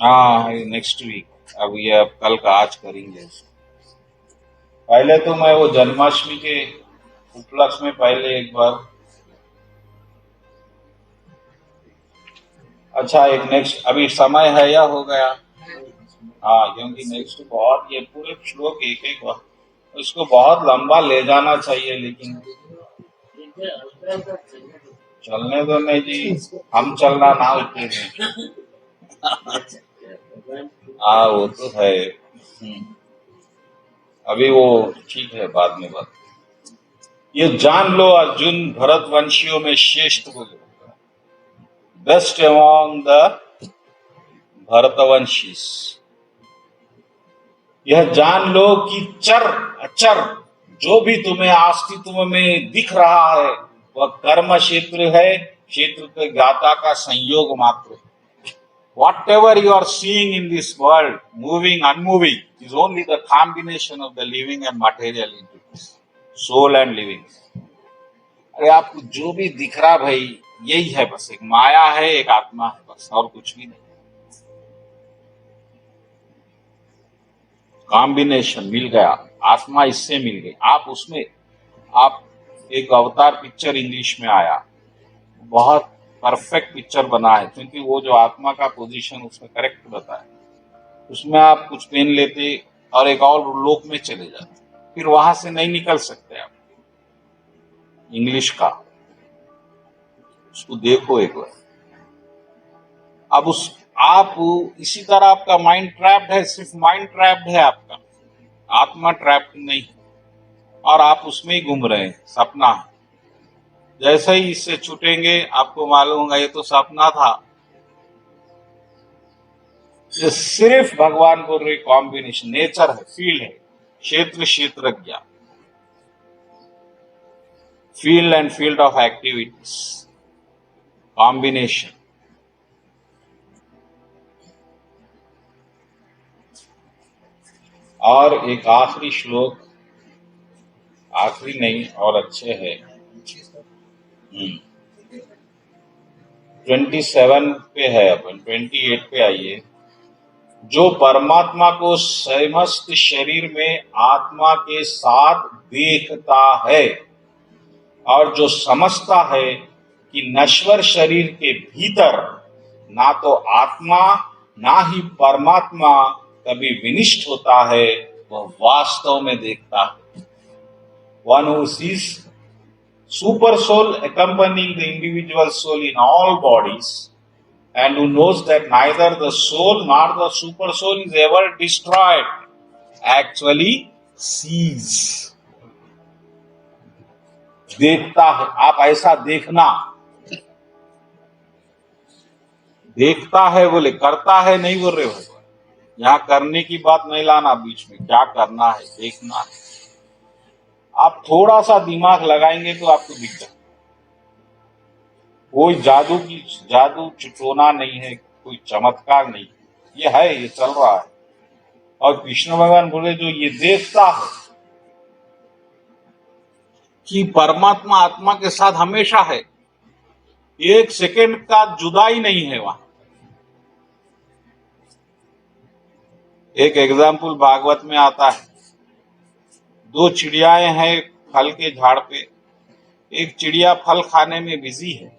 हाँ, नेक्स्ट वीक। अब ये अब कल का आज करेंगे। पहले तो मैं वो जन्माष्टमी के उपलक्ष्य में पहले एक बार, अच्छा एक नेक्स्ट, अभी समय है या हो गया? हाँ, क्योंकि नेक्स्ट बहुत ये पूरे श्लोक एक एक बार उसको बहुत लंबा ले जाना चाहिए, लेकिन चलने दो। नहीं जी, हम चलना ना उतने में। हाँ वो तो है। अभी वो ठीक है, बाद में बात। ये जान लो, अर्जुन भरतवंशियों में श्रेष्ठ बोले, बेस्ट अमॉन्ग द भरतवंशीज। यह जान लो कि चर अचर जो भी तुम्हें अस्तित्व में दिख रहा है वह कर्म क्षेत्र है, क्षेत्र के ज्ञाता का संयोग मात्र है। Whatever you are seeing in this world, moving, unmoving, is only the combination of the living and material entities, soul and living. अरे आपको जो भी दिख रहा भाई, यही है बस, एक माया है, एक आत्मा है, बस और कुछ भी नहीं। कॉम्बिनेशन मिल गया, आत्मा इससे मिल गई, आप उसमें। आप एक अवतार पिक्चर इंग्लिश में आया, बहुत परफेक्ट पिक्चर बना है, क्योंकि वो जो आत्मा का पोजीशन उसमें करेक्ट बताया। उसमें आप कुछ पेन लेते और एक और लोक में चले जाते, फिर वहां से नहीं निकल सकते आप। इंग्लिश का उसको देखो एक बार। अब उस आप इसी तरह आपका माइंड ट्रैप्ड है, सिर्फ माइंड ट्रैप्ड है आपका, आत्मा ट्रैप्ड नहीं, और आप उसमें ही घूम रहे हैं, सपना है। जैसे ही इससे छूटेंगे आपको मालूम होगा ये तो सपना था। ये सिर्फ भगवान बोल रहे कॉम्बिनेशन, नेचर है, फील्ड है, क्षेत्र क्षेत्रज्ञ, field and field of activities, combination. और एक आखिरी श्लोक, आखिरी नहीं और अच्छे है, 27 पे है, अपन 28 पे आइए। जो परमात्मा को समस्त शरीर में आत्मा के साथ देखता है और जो समझता है कि नश्वर शरीर के भीतर ना तो आत्मा ना ही परमात्मा कभी विनिष्ट होता है, वह वास्तव में देखता है। One who sees super soul accompanying the individual soul in all bodies, and who knows that neither the soul nor the super soul is ever destroyed, actually sees. देखता है। आप ऐसा देखना, देखता है बोले, करता है नहीं बोल रहे हो। यहाँ करने की बात नहीं लाना बीच में, क्या करना है, देखना है। आप थोड़ा सा दिमाग लगाएंगे तो आपको दिख जाए। कोई जादू चिटोना नहीं है, कोई चमत्कार नहीं, ये है, ये चल रहा है। और कृष्ण भगवान बोले जो ये देखता है कि परमात्मा आत्मा के साथ हमेशा है, एक सेकंड का जुदाई नहीं है वहां। एक एग्जाम्पल भागवत में आता है, दो चिड़ियाएं हैं फल के झाड़ पे, एक चिड़िया फल खाने में बिजी है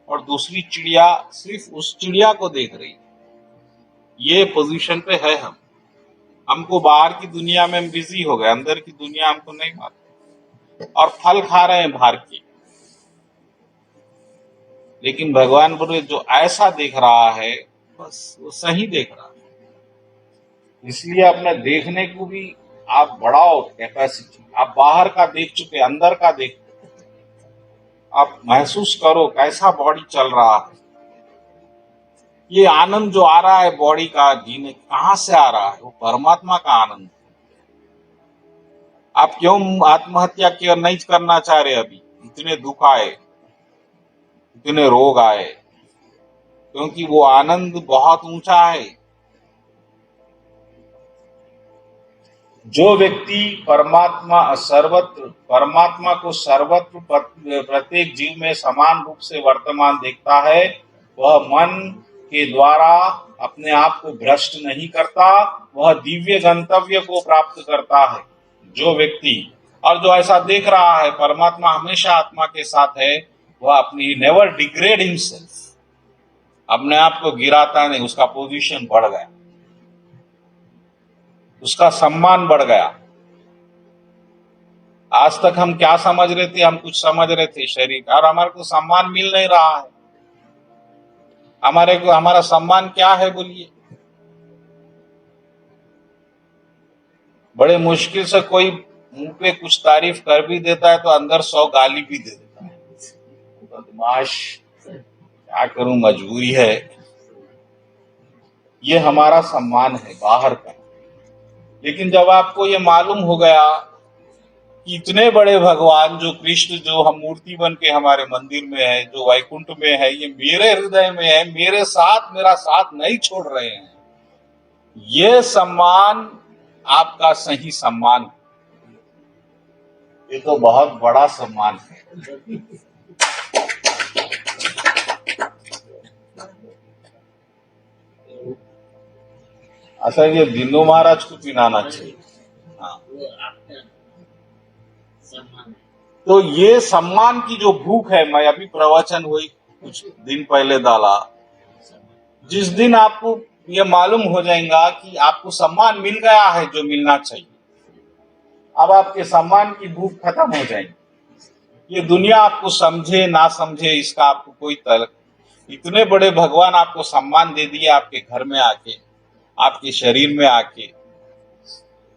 और दूसरी चिड़िया सिर्फ उस चिड़िया को देख रही है। ये पोजीशन पे है हम। हमको बाहर की दुनिया में हम बिजी हो गए, अंदर की दुनिया हमको नहीं मालूम, और फल खा रहे हैं बाहर की। लेकिन भगवान बोले जो ऐसा देख रहा है बस वो सही देख रहा है। इसलिए अपने देखने को भी आप बढ़ाओ कैपेसिटी। आप बाहर का देख चुके, अंदर का देख, आप महसूस करो कैसा बॉडी चल रहा है। ये आनंद जो आ रहा है बॉडी का जीने, कहां से आ रहा है? वो परमात्मा का आनंद। आप क्यों आत्महत्या क्यों नहीं करना चाह रहे? अभी इतने दुख आए, इतने रोग आए, क्योंकि वो आनंद बहुत ऊंचा है। जो व्यक्ति परमात्मा को सर्वत्र प्रत्येक जीव में समान रूप से वर्तमान देखता है, वह मन के द्वारा अपने आप को भ्रष्ट नहीं करता, वह दिव्य गंतव्य को प्राप्त करता है। जो व्यक्ति और जो ऐसा देख रहा है परमात्मा हमेशा आत्मा के साथ है, वह अपनी नेवर डिग्रेड हिमसेल्फ, अपने आप को गिराता नहीं, उसका पोजीशन बढ़ गया, उसका सम्मान बढ़ गया। आज तक हम क्या समझ रहे थे? हम कुछ समझ रहे थे शरीर, और हमारे को सम्मान मिल नहीं रहा है। हमारा सम्मान क्या है बोलिए? बड़े मुश्किल से कोई मुंह पे कुछ तारीफ कर भी देता है तो अंदर 100 गाली भी दे देता है। बदमाश, क्या करूं, मजबूरी है। ये हमारा सम्मान है बाहर का। लेकिन जब आपको ये मालूम हो गया कि इतने बड़े भगवान जो कृष्ण, जो हम मूर्ति बन के हमारे मंदिर में है, जो वैकुंठ में है, ये मेरे हृदय में है, मेरे साथ मेरा साथ नहीं छोड़ रहे हैं, ये सम्मान आपका सही सम्मान है। ये तो बहुत बड़ा सम्मान है। अच्छा, ये दिनों महाराज को पिनाना चाहिए। हाँ, तो ये सम्मान की जो भूख है, मैं अभी प्रवचन हुई कुछ दिन पहले डाला, जिस दिन आपको ये मालूम हो जाएगा कि आपको सम्मान मिल गया है जो मिलना चाहिए, अब आपके सम्मान की भूख खत्म हो जाएगी। ये दुनिया आपको समझे ना समझे इसका आपको कोई तलक। इतने बड़े भगवान आपको सम्मान दे दिए, आपके घर में आके, आपके शरीर में आके,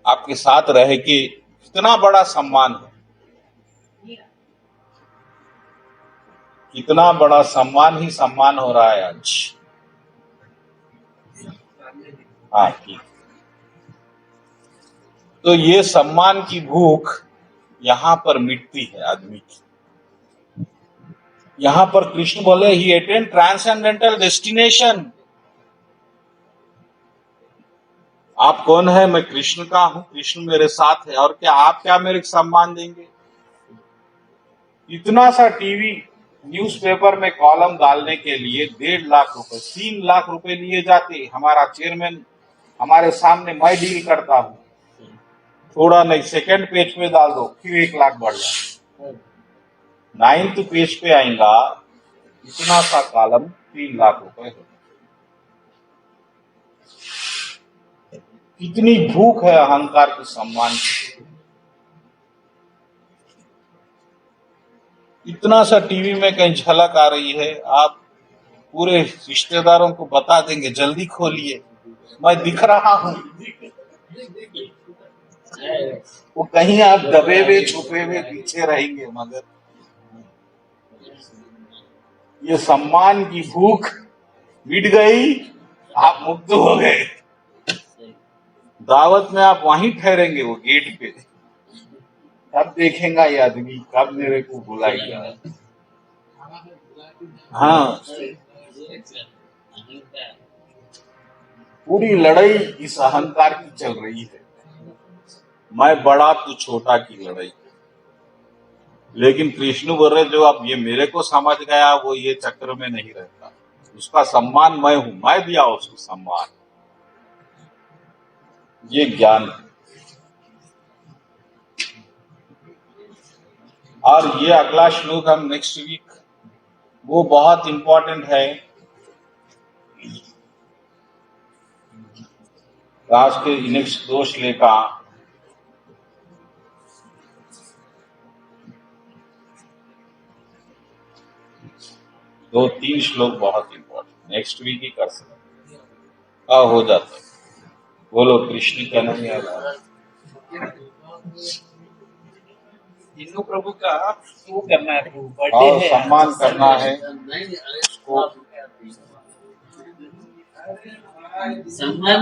आपके साथ रह के, कितना बड़ा सम्मान है, कितना बड़ा सम्मान ही सम्मान हो रहा है आज। हाँ, ठीक। तो ये सम्मान की भूख यहां पर मिटती है आदमी की। यहां पर कृष्ण बोले ही अटेन ट्रांसेंडेंटल डेस्टिनेशन। आप कौन है? मैं कृष्ण का हूं, कृष्ण मेरे साथ है, और क्या आप क्या मेरे को सम्मान देंगे? इतना सा टीवी न्यूज़पेपर में कॉलम डालने के लिए 1.5 लाख रुपए, 3 लाख रुपए लिए जाते। हमारा चेयरमैन हमारे सामने, मैं डील करता हूं, थोड़ा नहीं, सेकंड पेज पे डाल दो, फिर 1 लाख बढ़ जाए, 9th पेज पे आएगा, इतना सा कॉलम 3 लाख रुपए हो। कितनी भूख है अहंकार के सम्मान की। इतना सा टीवी में कहीं झलक आ रही है, आप पूरे रिश्तेदारों को बता देंगे जल्दी खोलिए, मैं दिख रहा हूं। वो कहीं आप दबे हुए छुपे हुए पीछे रहेंगे, मगर ये सम्मान की भूख मिट गई, आप मुक्त हो गए। दावत में आप वहीं ठहरेंगे, वो गेट पे। कब देखेगा ये आदमी, कब मेरे को बुलाएगा। हाँ, पूरी लड़ाई इस अहंकार की चल रही है, मैं बड़ा तू छोटा की लड़ाई। लेकिन कृष्ण बोल रहे, जो अब ये मेरे को समझ गया वो ये चक्र में नहीं रहता, उसका सम्मान मैं हूं, मैं दिया उसको सम्मान। ये ज्ञान है। और ये अगला श्लोक हम नेक्स्ट वीक, वो बहुत इंपॉर्टेंट है। आज के नेक्स्ट 2 श्लोक का 2-3 श्लोक बहुत इंपॉर्टेंट, नेक्स्ट वीक ही कर सकते। हाँ, हो जाता है। बोलो कृष्ण का नहीं आ रहा। हिंदू प्रभु का वो करना है, बर्थडे और है, सम्मान करना है उसको। सम्मान